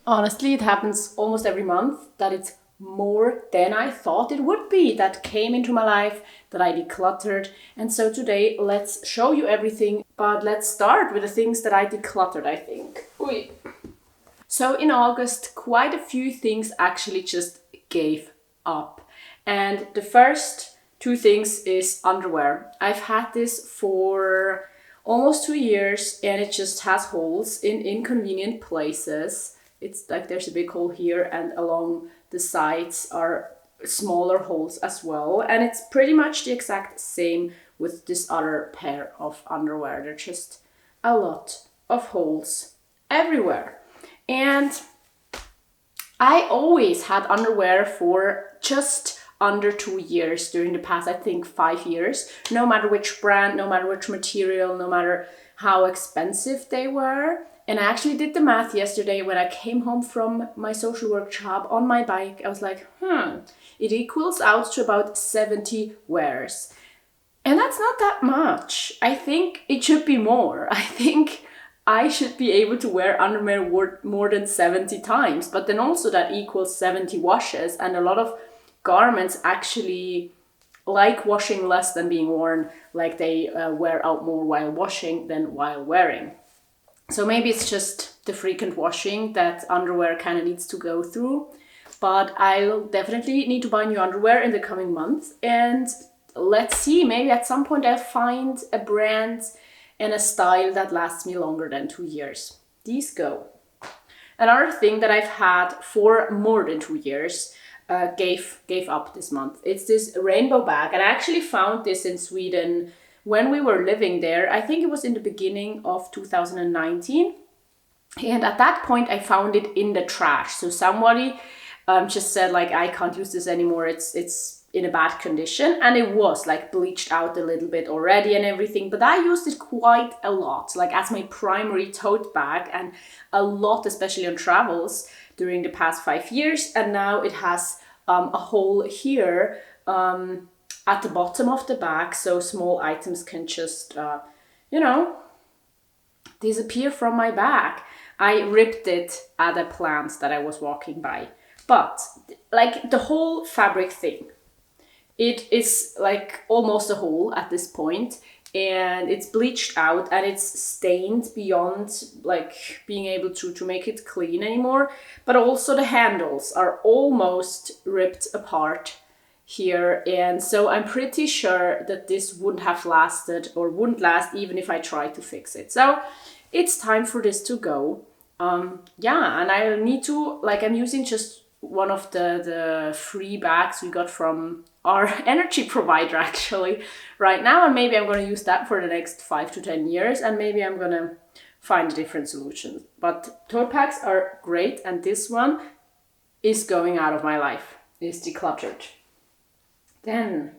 Honestly, it happens almost every month that it's more than I thought it would be that came into my life, that I decluttered. And so today, let's show you everything, but let's start with the things that I decluttered, I think. Ui. So in August, quite a few things actually just gave up. And the first two things is underwear. I've had this for almost 2 years and it just has holes in inconvenient places. It's like there's a big hole here and along the sides are smaller holes as well. And it's pretty much the exact same with this other pair of underwear. There's just a lot of holes everywhere. And I always had underwear for just under 2 years during the past, I think 5 years, no matter which brand, no matter which material, no matter how expensive they were. And I actually did the math yesterday when I came home from my social work job on my bike. I was like, it equals out to about 70 wears. And that's not that much. I think it should be more. I think I should be able to wear underwear more than 70 times. But then also that equals 70 washes. And a lot of garments actually like washing less than being worn. Like they wear out more while washing than while wearing. So maybe it's just the frequent washing that underwear kind of needs to go through. But I'll definitely need to buy new underwear in the coming months. And let's see, maybe at some point I'll find a brand and a style that lasts me longer than 2 years. These go. Another thing that I've had for more than 2 years gave up this month. It's this rainbow bag. And I actually found this in Sweden when we were living there. I think it was in the beginning of 2019. And at that point, I found it in the trash. So somebody just said, like, I can't use this anymore. It's in a bad condition. And it was like bleached out a little bit already and everything. But I used it quite a lot, like as my primary tote bag, and a lot, especially on travels during the past 5 years. And now it has a hole here at the bottom of the bag, so small items can just, disappear from my bag. I ripped it at a plant that I was walking by. But, like, the whole fabric thing, it is, like, almost a hole at this point, and it's bleached out, and it's stained beyond, like, being able to make it clean anymore. But also the handles are almost ripped apart here, and so I'm pretty sure that this wouldn't have lasted or wouldn't last even if I tried to fix it. So it's time for this to go. And I need to, like, I'm using just one of the free bags we got from our energy provider actually right now, and maybe I'm going to use that for the next 5 to 10 years, and maybe I'm going to find a different solution. But tote bags are great, and this one is going out of my life. It's decluttered. Then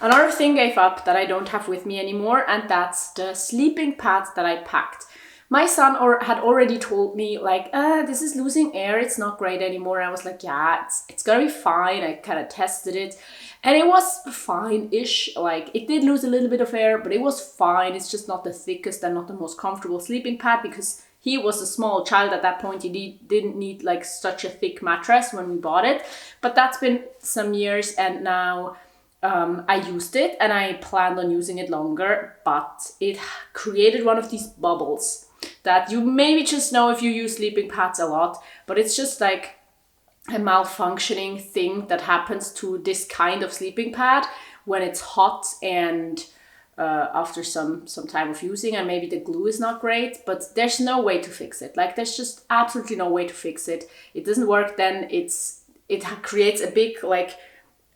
another thing gave up that I don't have with me anymore, and that's the sleeping pads that I packed. My son had already told me, like, this is losing air, it's not great anymore. And I was like, yeah, it's gonna be fine. I kind of tested it and it was fine-ish. Like, it did lose a little bit of air, but it was fine. It's just not the thickest and not the most comfortable sleeping pad, because he was a small child at that point. He didn't need like such a thick mattress when we bought it. But that's been some years, and now I used it and I planned on using it longer, but it created one of these bubbles that you maybe just know if you use sleeping pads a lot, but it's just like a malfunctioning thing that happens to this kind of sleeping pad when it's hot and after some time of using, and maybe the glue is not great, but there's no way to fix it. Like, there's just absolutely no way to fix it. It doesn't work. Then it creates a big like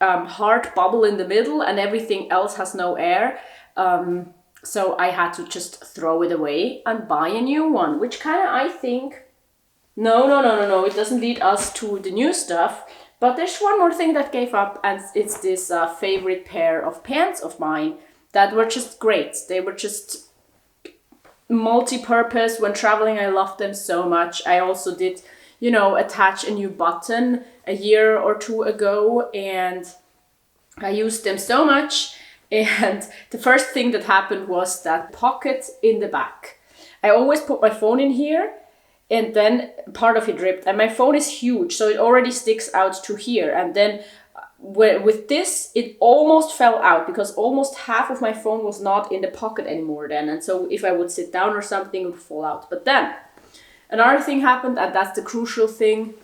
hard bubble in the middle, and everything else has no air. So I had to just throw it away and buy a new one, which kind of, I think, no, it doesn't lead us to the new stuff. But there's one more thing that gave up, and it's this favorite pair of pants of mine that were just great. They were just multi-purpose. When traveling, I loved them so much. I also did, attach a new button a year or two ago, and I used them so much. And the first thing that happened was that pocket in the back. I always put my phone in here, and then part of it ripped, and my phone is huge, so it already sticks out to here, and then with this it almost fell out because almost half of my phone was not in the pocket anymore then, and so if I would sit down or something, it would fall out. But then another thing happened, and that's the crucial thing.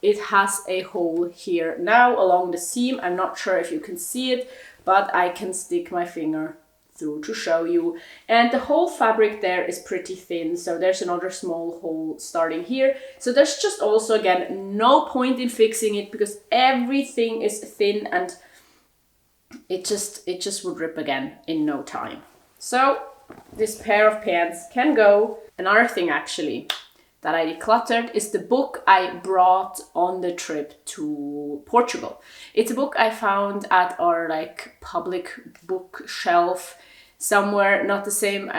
It has a hole here now along the seam. I'm not sure if you can see it, but I can stick my finger through to show you. And the whole fabric there is pretty thin, so there's another small hole starting here. So there's just also, again, no point in fixing it because everything is thin and it just would rip again in no time. So this pair of pants can go. Another thing actually that I decluttered is the book I brought on the trip to Portugal. It's a book I found at our like public bookshelf somewhere, not the same.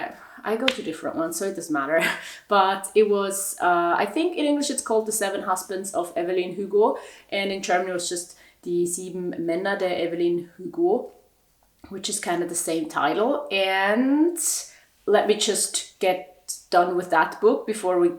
I go to different ones, so it doesn't matter. But it was, I think in English it's called The Seven Husbands of Evelyn Hugo, and in German it was just Die Sieben Männer der Evelyn Hugo, which is kind of the same title. And let me just get done with that book before we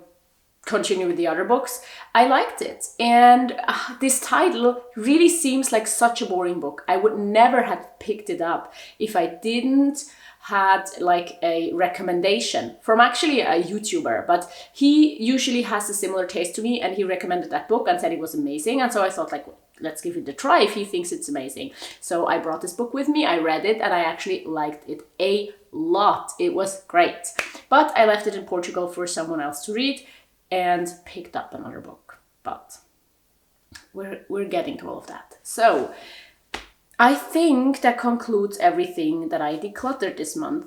continue with the other books. I liked it, and this title really seems like such a boring book. I would never have picked it up if I didn't had like a recommendation from actually a YouTuber, but he usually has a similar taste to me, and he recommended that book and said it was amazing, and so I thought like, let's give it a try if he thinks it's amazing. So I brought this book with me, I read it, and I actually liked it a lot. It was great, but I left it in Portugal for someone else to read and picked up another book, but we're getting to all of that. So I think that concludes everything that I decluttered this month.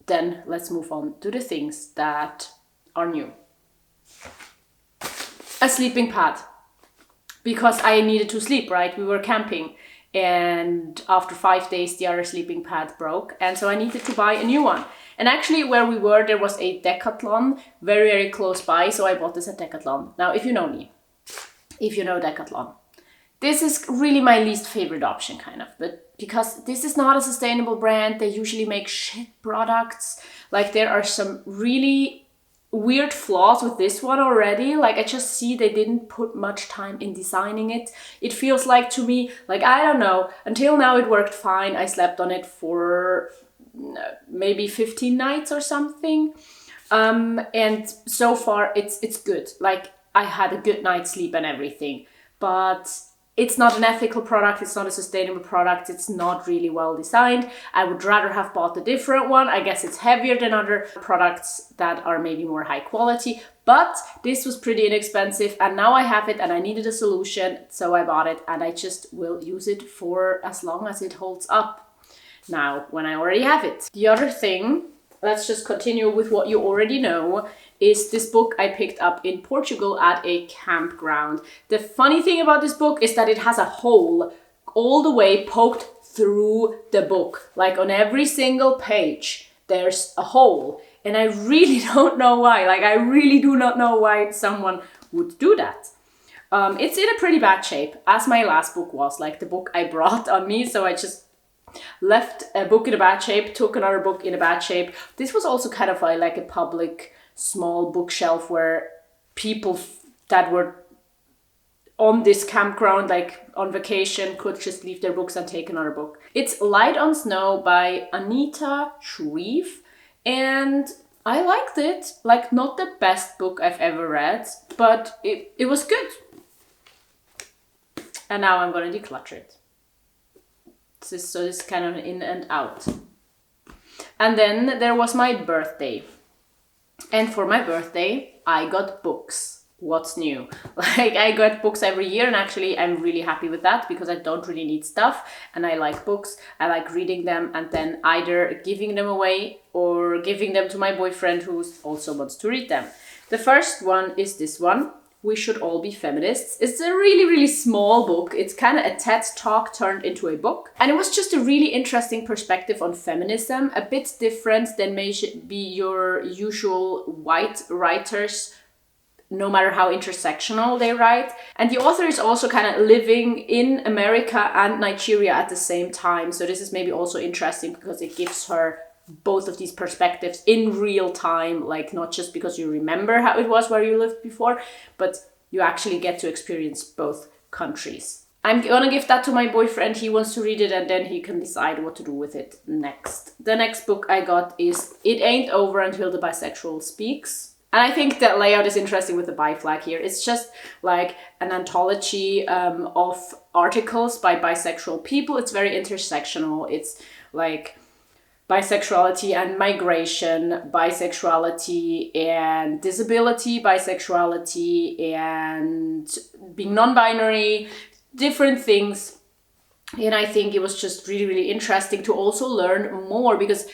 Then let's move on to the things that are new. A sleeping pad, because I needed to sleep, right? We were camping, and after 5 days the other sleeping pad broke, and so I needed to buy a new one. And actually where we were, there was a Decathlon very, very close by, so I bought this at Decathlon. Now, if you know me, if you know Decathlon, this is really my least favorite option, kind of, but because this is not a sustainable brand, they usually make shit products. Like, there are some really weird flaws with this one already. Like, I just see they didn't put much time in designing it. It feels like to me, like, I don't know, until now it worked fine. I slept on it for maybe 15 nights or something, and so far it's good. Like, I had a good night's sleep and everything, but it's not an ethical product, it's not a sustainable product, it's not really well designed. I would rather have bought a different one. I guess it's heavier than other products that are maybe more high quality, but this was pretty inexpensive, and now I have it and I needed a solution, so I bought it, and I just will use it for as long as it holds up. Now, when I already have it. The other thing, let's just continue with what you already know, is this book I picked up in Portugal at a campground. The funny thing about this book is that it has a hole all the way poked through the book. Like, on every single page, there's a hole. And I really don't know why. Like, I really do not know why someone would do that. It's in a pretty bad shape, as my last book was, like the book I brought on me, so I just left a book in a bad shape, took another book in a bad shape. This was also kind of like a public small bookshelf where people that were on this campground, like on vacation, could just leave their books and take another book. It's Light on Snow by Anita Shreve, and I liked it. Like, not the best book I've ever read, but it was good. And now I'm gonna declutter it. So this is kind of in and out. And then there was my birthday. And for my birthday, I got books. What's new? Like, I got books every year, and actually I'm really happy with that because I don't really need stuff and I like books. I like reading them and then either giving them away or giving them to my boyfriend who also wants to read them. The first one is this one. We Should All Be Feminists. It's a really, really small book. It's kind of a TED talk turned into a book. And it was just a really interesting perspective on feminism, a bit different than may be your usual white writers, no matter how intersectional they write. And the author is also kind of living in America and Nigeria at the same time. So this is maybe also interesting because it gives her both of these perspectives in real time, like not just because you remember how it was where you lived before, but you actually get to experience both countries. I'm gonna give that to my boyfriend. He wants to read it and then he can decide what to do with it next. The next book I got is It Ain't Over Until the Bisexual Speaks. And I think that layout is interesting with the bi flag here. It's just like an anthology of articles by bisexual people. It's very intersectional. It's like bisexuality and migration, bisexuality and disability, bisexuality and being non-binary, different things. And I think it was just really, really interesting to also learn more, because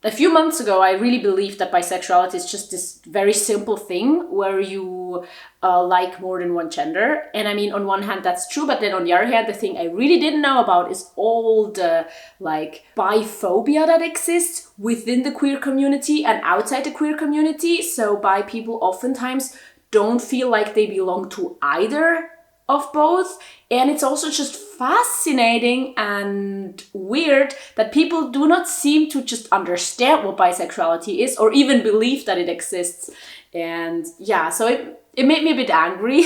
a few months ago, I really believed that bisexuality is just this very simple thing where you like more than one gender. And I mean, on one hand, that's true. But then on the other hand, the thing I really didn't know about is all the like biphobia that exists within the queer community and outside the queer community. So bi people oftentimes don't feel like they belong to either of both. And it's also just fascinating and weird that people do not seem to just understand what bisexuality is or even believe that it exists. And yeah, so it made me a bit angry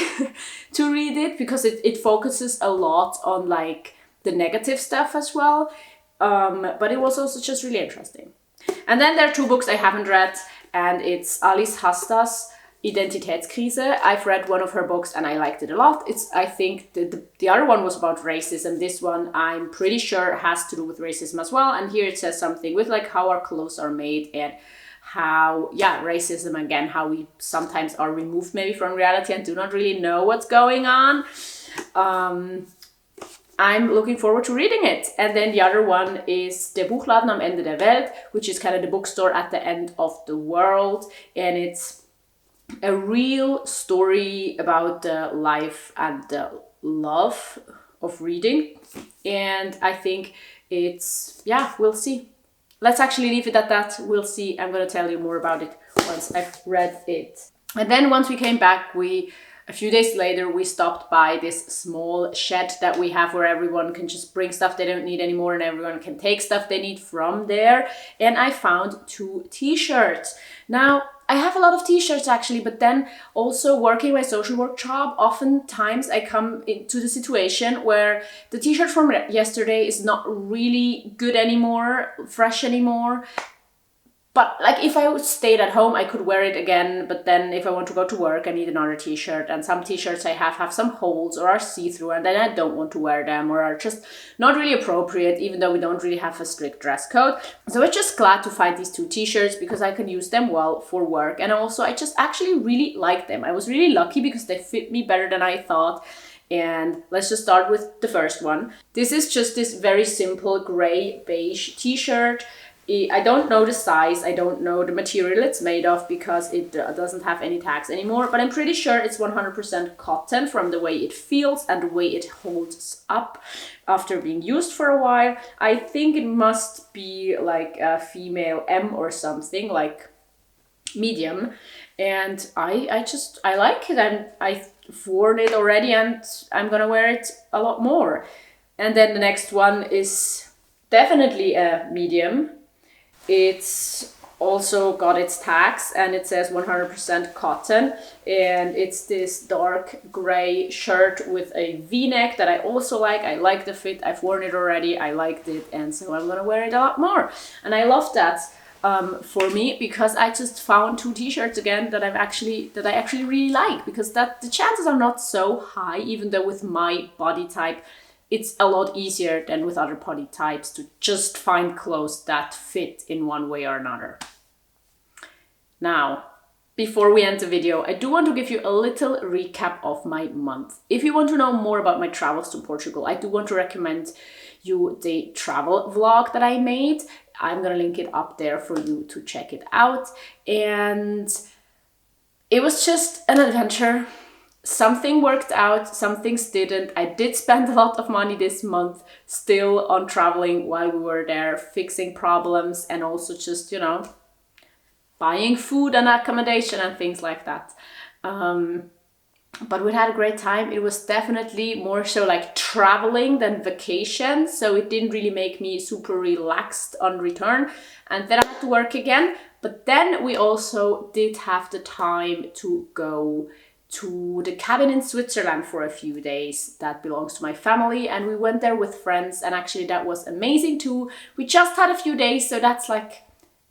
to read it, because it focuses a lot on like the negative stuff as well. But it was also just really interesting. And then there are two books I haven't read, and it's Alice Hasta's Identitätskrise. I've read one of her books and I liked it a lot. I think the other one was about racism. This one I'm pretty sure has to do with racism as well. And here it says something with like how our clothes are made and how, yeah, racism again, how we sometimes are removed maybe from reality and do not really know what's going on. I'm looking forward to reading it. And then the other one is Der Buchladen am Ende der Welt, which is kind of the bookstore at the end of the world. And it's a real story about the life and the love of reading. And I think it's, yeah, we'll see. Let's actually leave it at that. We'll see. I'm going to tell you more about it once I've read it. And then once we came back, a few days later, we stopped by this small shed that we have where everyone can just bring stuff they don't need anymore and everyone can take stuff they need from there. And I found 2 t-shirts. Now, I have a lot of t-shirts actually, but then also working my social work job, oftentimes I come into the situation where the t-shirt from yesterday is not really good anymore, fresh anymore. But like if I stayed at home, I could wear it again. But then if I want to go to work, I need another t-shirt. And some t-shirts I have some holes or are see-through, and then I don't want to wear them or are just not really appropriate, even though we don't really have a strict dress code. So I'm just glad to find these 2 t-shirts because I can use them well for work. And also I just actually really like them. I was really lucky because they fit me better than I thought. And let's just start with the first one. This is just this very simple gray beige t-shirt. I don't know the size, I don't know the material it's made of because it doesn't have any tags anymore, but I'm pretty sure it's 100% cotton from the way it feels and the way it holds up after being used for a while. I think it must be like a female M or something, like medium, and I like it, and I've worn it already and I'm gonna wear it a lot more. And then the next one is definitely a medium. It's also got its tags and it says 100% cotton, and it's this dark gray shirt with a v-neck that I also like. I like the fit, I've worn it already, I liked it, and so I'm gonna wear it a lot more. And I love that for me, because I just found 2 t-shirts again that I actually really like, because the chances are not so high, even though with my body type it's a lot easier than with other body types to just find clothes that fit in one way or another. Now, before we end the video, I do want to give you a little recap of my month. If you want to know more about my travels to Portugal, I do want to recommend you the travel vlog that I made. I'm gonna link it up there for you to check it out. And it was just an adventure. Something worked out, some things didn't. I did spend a lot of money this month still on traveling while we were there, fixing problems, and also just, buying food and accommodation and things like that. But we had a great time. It was definitely more so like traveling than vacation. So it didn't really make me super relaxed on return. And then I had to work again. But then we also did have the time to go to the cabin in Switzerland for a few days that belongs to my family. And we went there with friends. And actually that was amazing too. We just had a few days. So that's like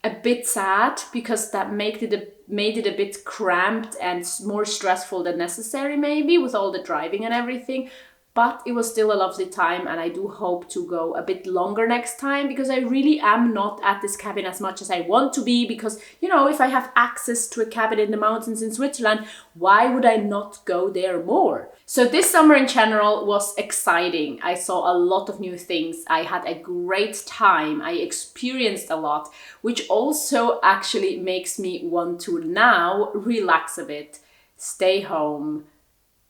a bit sad because that made it a bit cramped and more stressful than necessary, maybe, with all the driving and everything. But it was still a lovely time, and I do hope to go a bit longer next time, because I really am not at this cabin as much as I want to be, because, you know, if I have access to a cabin in the mountains in Switzerland, why would I not go there more? So this summer in general was exciting. I saw a lot of new things. I had a great time. I experienced a lot, which also actually makes me want to now relax a bit, stay home,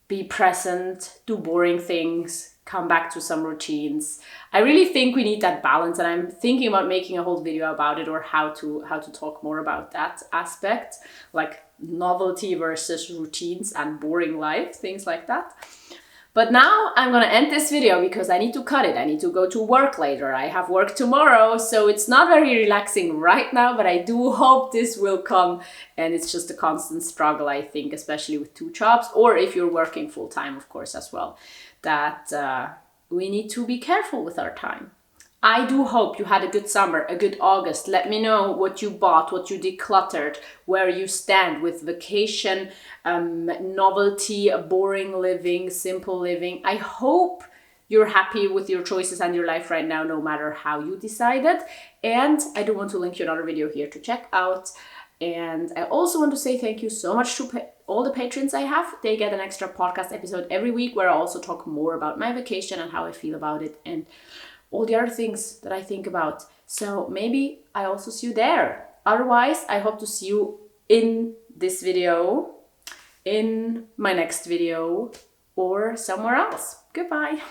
be present, do boring things, come back to some routines. I really think we need that balance, and I'm thinking about making a whole video about it, or how to talk more about that aspect, like novelty versus routines and boring life, things like that. But now I'm gonna end this video because I need to cut it. I need to go to work later. I have work tomorrow, so it's not very relaxing right now, but I do hope this will come. And it's just a constant struggle, I think, especially with 2 jobs, or if you're working full time, of course, as well, that we need to be careful with our time. I do hope you had a good summer, a good August. Let me know what you bought, what you decluttered, where you stand with vacation, novelty, boring living, simple living. I hope you're happy with your choices and your life right now, no matter how you decided. And I do want to link you another video here to check out. And I also want to say thank you so much to all the patrons I have. They get an extra podcast episode every week where I also talk more about my vacation and how I feel about it, and all the other things that I think about. So maybe I also see you there. Otherwise, I hope to see you in this video, in my next video, or somewhere else. Goodbye.